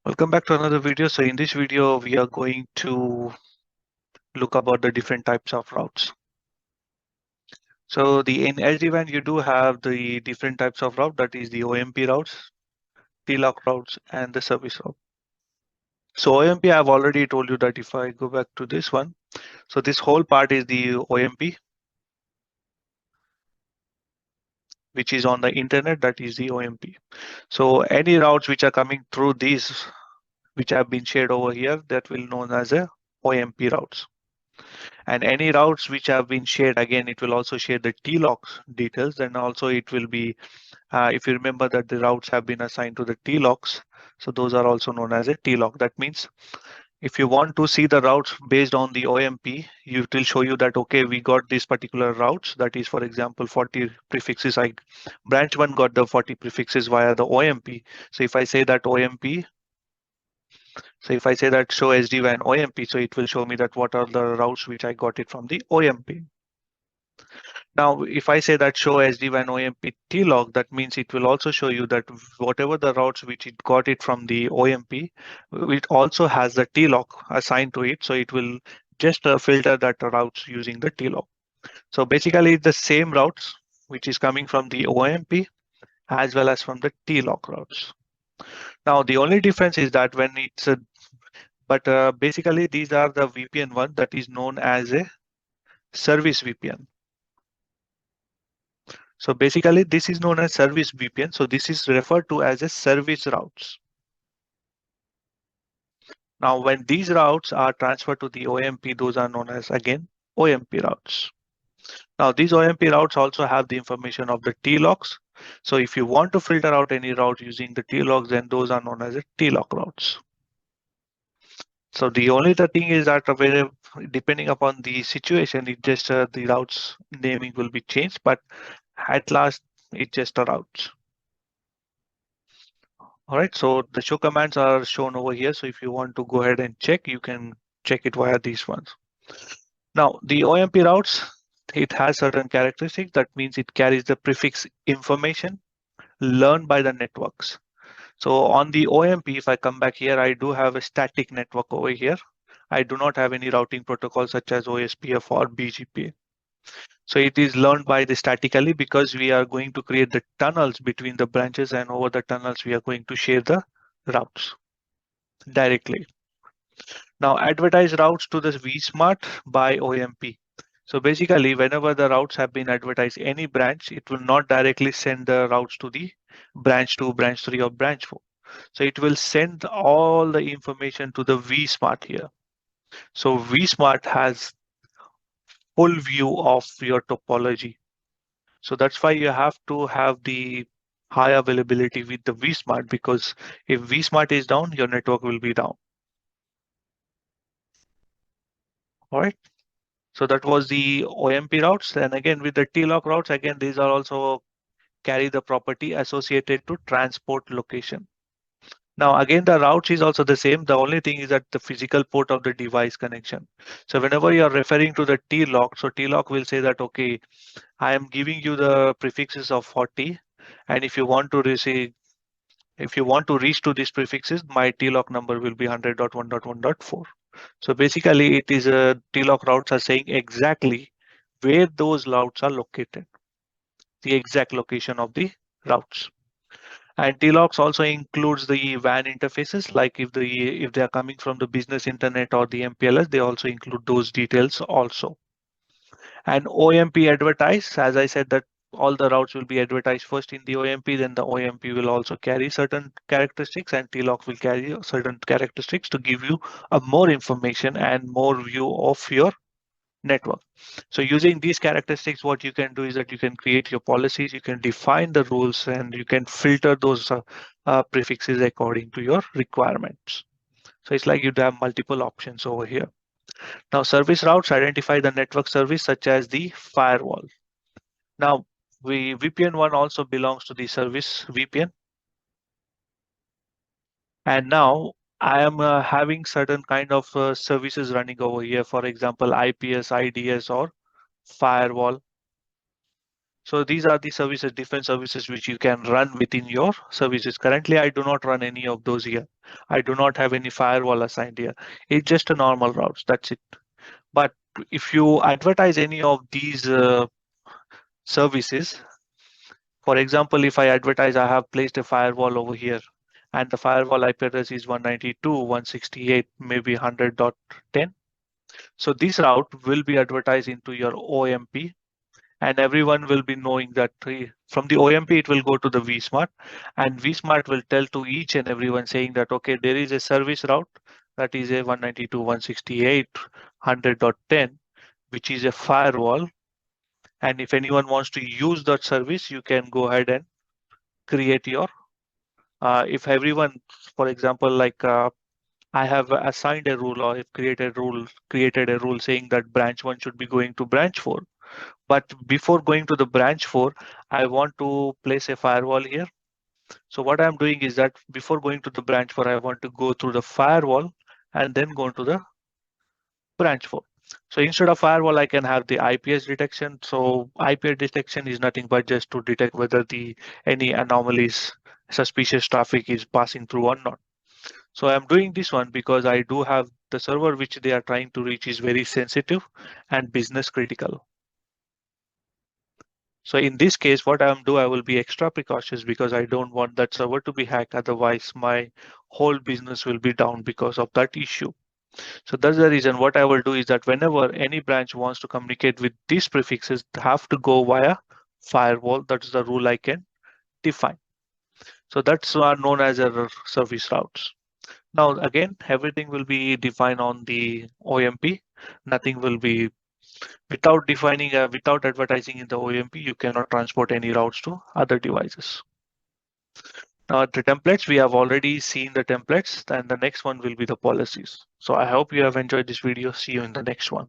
Welcome back to another video. So in this video, we are going to look about the different types of routes. So in SD-WAN, you do have the different types of route, that is the OMP routes, TLOC routes, and the service route. So OMP, I've already told you that if I go back to this one, so this whole part is the OMP, which is on the internet, that is the OMP. So any routes which are coming through these, which have been shared over here, that will known as a OMP routes. And any routes which have been shared, again, it will also share the TLOCs details. And also it will be, if you remember that the routes have been assigned to the TLOCs, so those are also known as a TLOC. That means if you want to see the routes based on the OMP, it will show you that, okay, we got these particular routes. That is, for example, 40 prefixes. Branch 1 got the 40 prefixes via the OMP. So if I say that OMP, so if I say that show SD-WAN OMP, so it will show me that what are the routes which I got it from the OMP. Now, if I say that show SD-WAN OMP T-log, that means it will also show you that whatever the routes which it got it from the OMP, it also has the T-log assigned to it. So it will just filter that routes using the T-log. So basically it's the same routes which is coming from the OMP as well as from the T-log routes. Now, the only difference is that when it's a, basically these are the VPN one that is known as a service VPN. So basically this is known as service VPN. So this is referred to as a service routes. Now, when these routes are transferred to the OMP, those are known as, again, OMP routes. Now, these OMP routes also have the information of the TLOCs. So if you want to filter out any route using the TLOCs, then those are known as a TLOC routes. So the only thing is that depending upon the situation, it just the routes naming will be changed, but at last it's just a route. All right, so the show commands are shown over here. So if you want to go ahead and check, you can check it via these ones. Now, the OMP routes, it has certain characteristics. That means it carries the prefix information learned by the networks. So on the OMP, if I come back here, I do have a static network over here. I do not have any routing protocol such as OSPF or BGP. So it is learned by the statically because we are going to create the tunnels between the branches, and over the tunnels, we are going to share the routes directly. Now, advertise routes to the vSmart by OMP. So basically, whenever the routes have been advertised any branch, it will not directly send the routes to the branch 2, branch 3, or branch 4. So it will send all the information to the vSmart here. So vSmart has full view of your topology. So that's why you have to have the high availability with the vSmart, because if vSmart is down, your network will be down. All right. So that was the OMP routes. And again, with the TLOC routes, again, these are also carry the property associated to transport location. Now, again, the routes is also the same. The only thing is that the physical port of the device connection. So whenever you're referring to the TLOC, so TLOC will say that, okay, I am giving you the prefixes of 40. And if you want to receive, if you want to reach to these prefixes, my TLOC number will be 100.1.1.4. So basically it is a TLOC routes are saying exactly where those routes are located, the exact location of the routes. And TLOCs also includes the WAN interfaces, like if they are coming from the business internet or the MPLS, they also include those details also. And OMP advertise, as I said, that all the routes will be advertised first in the OMP, then the OMP will also carry certain characteristics, and TLOC will carry certain characteristics to give you a more information and more view of your network. So using these characteristics, what you can do is that you can create your policies, you can define the rules, and you can filter those prefixes according to your requirements. So it's like you have multiple options over here. Now, service routes identify the network service such as the firewall. Now, VPN1 also belongs to the service VPN. And now I am having certain kind of services running over here. For example, IPS, IDS, or firewall. So these are the services, different services which you can run within your services. Currently, I do not run any of those here. I do not have any firewall assigned here. It's just a normal routes. That's it. But if you advertise any of these services, for example, if I advertise I have placed a firewall over here and the firewall IP address is 192.168, maybe 100.10. So this route will be advertised into your OMP, and everyone will be knowing that from the OMP it will go to the vSmart, and vSmart will tell to each and everyone saying that, okay, there is a service route that is a 192.168.100.10, which is a firewall. And if anyone wants to use that service, you can go ahead and create your, if everyone, for example, like I have assigned a rule or if created a rule saying that branch 1 should be going to branch 4. But before going to the branch 4, I want to place a firewall here. So what I'm doing is that before going to the branch 4, I want to go through the firewall and then go to the branch 4. So instead of firewall, I can have the IPS detection. So IPS detection is nothing but just to detect whether the any anomalies, suspicious traffic is passing through or not. So I'm doing this one because I do have the server which they are trying to reach is very sensitive and business critical. So in this case, what I'm doing, I will be extra precautious because I don't want that server to be hacked. Otherwise, my whole business will be down because of that issue. So that's the reason what I will do is that whenever any branch wants to communicate with these prefixes, they have to go via firewall. That's the rule I can define. So that's are known as error service routes. Now, again, everything will be defined on the OMP. Nothing will be without defining, without advertising in the OMP, you cannot transport any routes to other devices. Now, the templates, we have already seen the templates, and the next one will be the policies. So I hope you have enjoyed this video. See you in the next one.